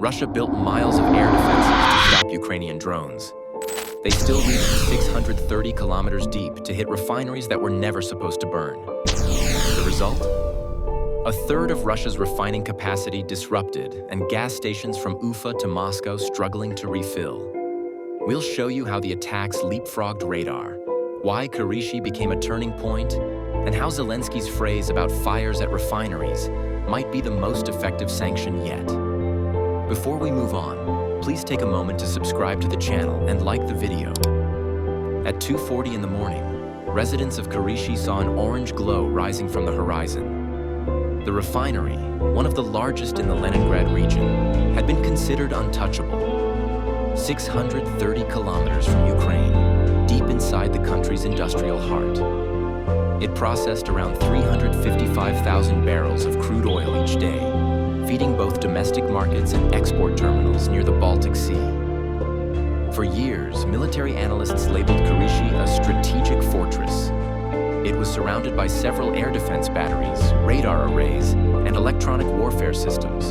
Russia built miles of air defenses to stop Ukrainian drones. They still reached 630 kilometers deep to hit refineries that were never supposed to burn. The result? A third of Russia's refining capacity disrupted and gas stations from Ufa to Moscow struggling to refill. We'll show you how the attacks leapfrogged radar, why Kirishi became a turning point, and how Zelensky's phrase about fires at refineries might be the most effective sanction yet. Before we move on, please take a moment to subscribe to the channel and like the video. At 2:40 in the morning, residents of Kirishi saw an orange glow rising from the horizon. The refinery, one of the largest in the Leningrad region, had been considered untouchable. 630 kilometers from Ukraine, deep inside the country's industrial heart. It processed around 355,000 barrels of crude oil each day, feeding both domestic markets and export terminals near the Baltic Sea. For years, military analysts labeled Kirishi a strategic fortress. It was surrounded by several air defense batteries, radar arrays, and electronic warfare systems,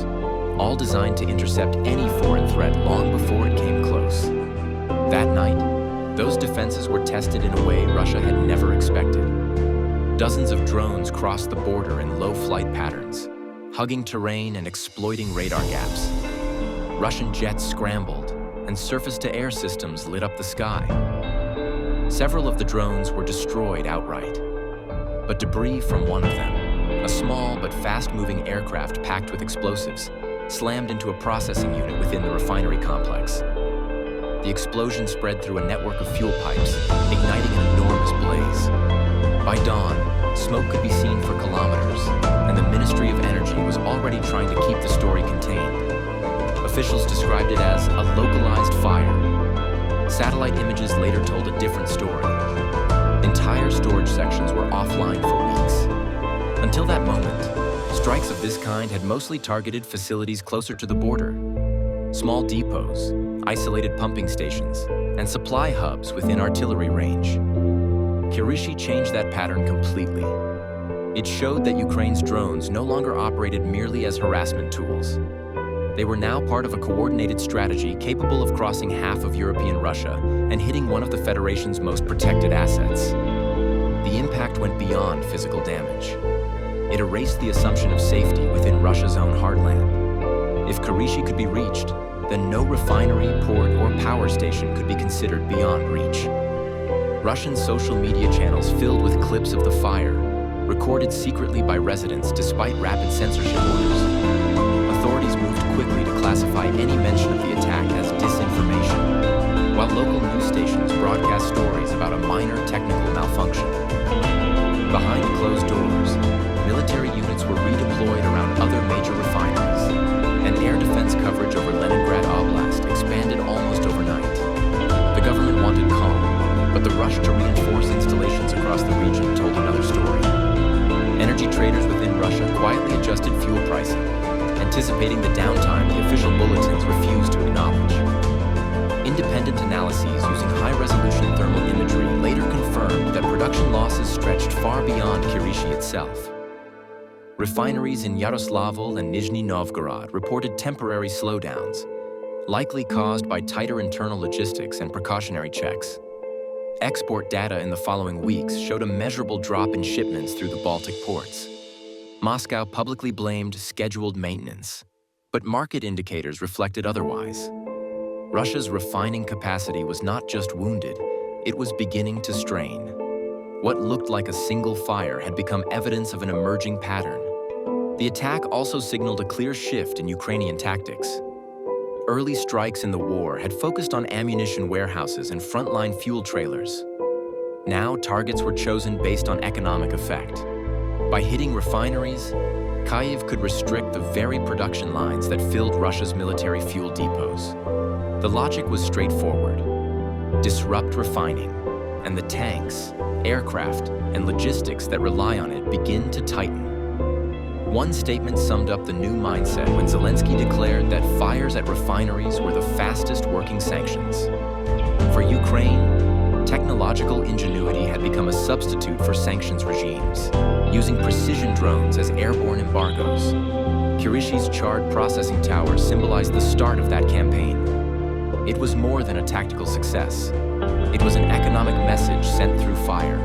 all designed to intercept any foreign threat long before it came close. That night, those defenses were tested in a way Russia had never expected. Dozens of drones crossed the border in low flight patterns, hugging terrain and exploiting radar gaps. Russian jets scrambled, and surface-to-air systems lit up the sky. Several of the drones were destroyed outright, but debris from one of them, a small but fast-moving aircraft packed with explosives, slammed into a processing unit within the refinery complex. The explosion spread through a network of fuel pipes, igniting an enormous blaze. By dawn, smoke could be seen for kilometers, and the Ministry of Energy was already trying to keep the story contained. Officials described it as a localized fire. Satellite images later told a different story. Entire storage sections were offline for weeks. Until that moment, strikes of this kind had mostly targeted facilities closer to the border. Small depots, isolated pumping stations, and supply hubs within artillery range. Kirishi changed that pattern completely. It showed that Ukraine's drones no longer operated merely as harassment tools. They were now part of a coordinated strategy capable of crossing half of European Russia and hitting one of the Federation's most protected assets. The impact went beyond physical damage. It erased the assumption of safety within Russia's own heartland. If Kirishi could be reached, then no refinery, port, or power station could be considered beyond reach. Russian social media channels filled with clips of the fire, recorded secretly by residents despite rapid censorship orders. Authorities moved quickly to classify any mention of the attack as disinformation, while local news stations broadcast stories about a minor technical malfunction. Behind closed doors, military units were redeployed around other major refineries, and air defense coverage over Leningrad Oblast expanded almost overnight. The government wanted calm, but the rush to reinforce installations across the region told another story. Energy traders within Russia quietly adjusted fuel pricing, anticipating the downtime the official bulletins refused to acknowledge. Independent analyses using high-resolution thermal imagery later confirmed that production losses stretched far beyond Kirishi itself. Refineries in Yaroslavl and Nizhny Novgorod reported temporary slowdowns, likely caused by tighter internal logistics and precautionary checks. Export data in the following weeks showed a measurable drop in shipments through the Baltic ports. Moscow publicly blamed scheduled maintenance, but market indicators reflected otherwise. Russia's refining capacity was not just wounded, it was beginning to strain. What looked like a single fire had become evidence of an emerging pattern. The attack also signaled a clear shift in Ukrainian tactics. Early strikes in the war had focused on ammunition warehouses and frontline fuel trailers. Now targets were chosen based on economic effect. By hitting refineries, Kyiv could restrict the very production lines that filled Russia's military fuel depots. The logic was straightforward. Disrupt refining, and the tanks, aircraft, and logistics that rely on it begin to tighten. One statement summed up the new mindset when Zelensky declared that fires at refineries were the fastest working sanctions. For Ukraine, technological ingenuity had become a substitute for sanctions regimes, using precision drones as airborne embargoes. Kirishi's charred processing tower symbolized the start of that campaign. It was more than a tactical success. It was an economic message sent through fire.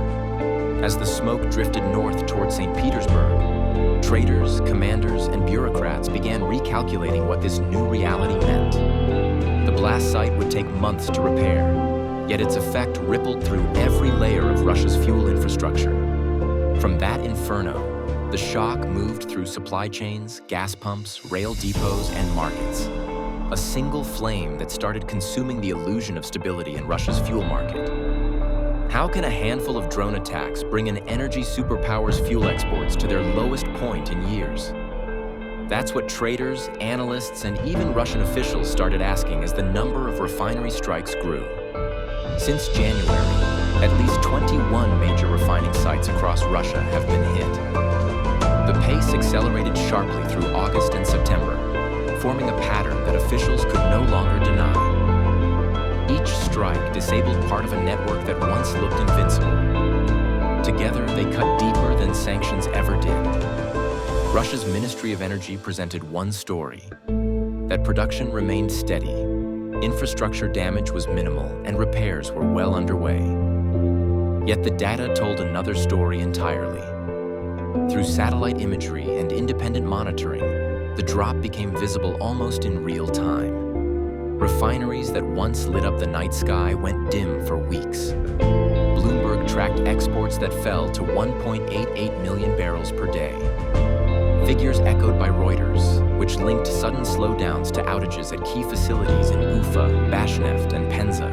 As the smoke drifted north toward St. Petersburg, traders, commanders, and bureaucrats began recalculating what this new reality meant. The blast site would take months to repair, yet its effect rippled through every layer of Russia's fuel infrastructure. From that inferno, the shock moved through supply chains, gas pumps, rail depots, and markets. A single flame that started consuming the illusion of stability in Russia's fuel market. How can a handful of drone attacks bring an energy superpower's fuel exports to their lowest point in years? That's what traders, analysts, and even Russian officials started asking as the number of refinery strikes grew. Since January, at least 21 major refining sites across Russia have been hit. The pace accelerated sharply through August and September, forming a pattern that officials could no longer deny. Each strike disabled part of a network that once looked invincible. Together, they cut deeper than sanctions ever did. Russia's Ministry of Energy presented one story: that production remained steady, infrastructure damage was minimal, and repairs were well underway. Yet the data told another story entirely. Through satellite imagery and independent monitoring, the drop became visible almost in real time. Refineries that once lit up the night sky went dim for weeks. Bloomberg tracked exports that fell to 1.88 million barrels per day. Figures echoed by Reuters, which linked sudden slowdowns to outages at key facilities in Ufa, Bashneft, and Penza.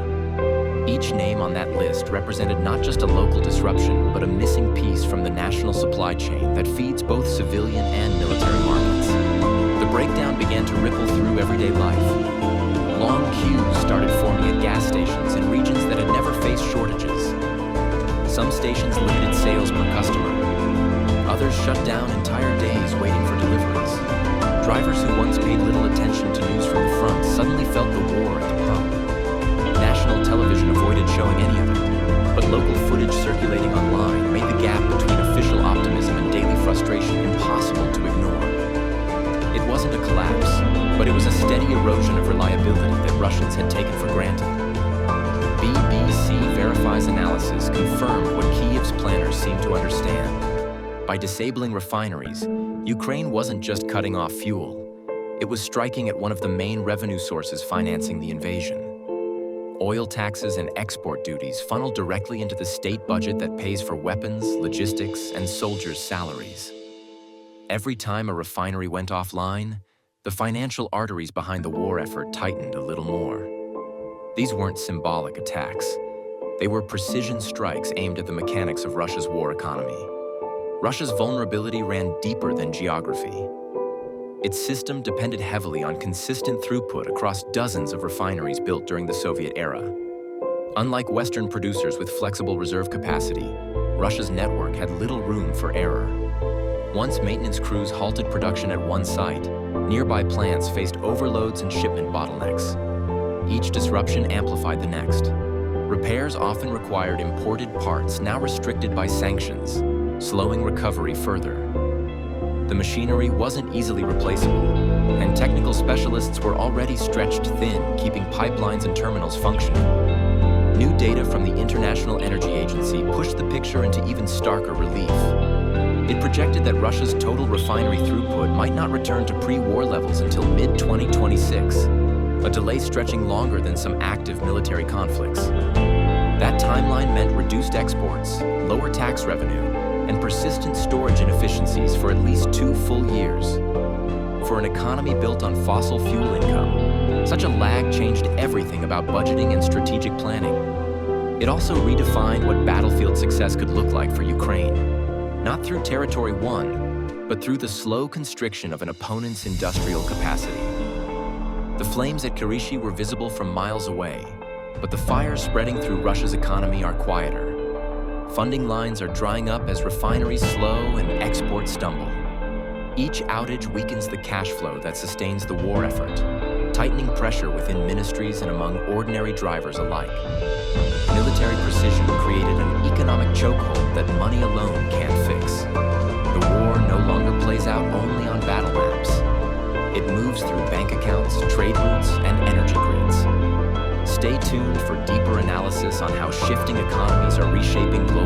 Each name on that list represented not just a local disruption, but a missing piece from the national supply chain that feeds both civilian and military markets. The breakdown began to ripple through everyday life. Long queues started forming at gas stations in regions that had never faced shortages. Some stations limited sales per customer. Others shut down entire days waiting for deliveries. Drivers who once paid little attention to news from the front suddenly felt the war at the pump. National television avoided showing any of it, but local footage circulating online made the gap between official optimism and daily frustration impossible to ignore. It wasn't a collapse, but it was a steady erosion of reliability that Russians had taken for granted. BBC Verify's analysis confirmed what Kyiv's planners seemed to understand. By disabling refineries, Ukraine wasn't just cutting off fuel. It was striking at one of the main revenue sources financing the invasion. Oil taxes and export duties funneled directly into the state budget that pays for weapons, logistics, and soldiers' salaries. Every time a refinery went offline, the financial arteries behind the war effort tightened a little more. These weren't symbolic attacks. They were precision strikes aimed at the mechanics of Russia's war economy. Russia's vulnerability ran deeper than geography. Its system depended heavily on consistent throughput across dozens of refineries built during the Soviet era. Unlike Western producers with flexible reserve capacity, Russia's network had little room for error. Once maintenance crews halted production at one site, nearby plants faced overloads and shipment bottlenecks. Each disruption amplified the next. Repairs often required imported parts now restricted by sanctions, slowing recovery further. The machinery wasn't easily replaceable, and technical specialists were already stretched thin, keeping pipelines and terminals functioning. New data from the International Energy Agency pushed the picture into even starker relief. It projected that Russia's total refinery throughput might not return to pre-war levels until mid-2026, a delay stretching longer than some active military conflicts. That timeline meant reduced exports, lower tax revenue, and persistent storage inefficiencies for at least 2 full years. For an economy built on fossil fuel income, such a lag changed everything about budgeting and strategic planning. It also redefined what battlefield success could look like for Ukraine, not through territory won, but through the slow constriction of an opponent's industrial capacity. The flames at Kirishi were visible from miles away, but the fires spreading through Russia's economy are quieter. Funding lines are drying up as refineries slow and exports stumble. Each outage weakens the cash flow that sustains the war effort, tightening pressure within ministries and among ordinary drivers alike. Military precision created an economic chokehold that money alone can't fix. The war no longer plays out only on battle maps. It moves through bank accounts, trade routes, and energy grids. Stay tuned for deeper analysis on how shifting economies are reshaping global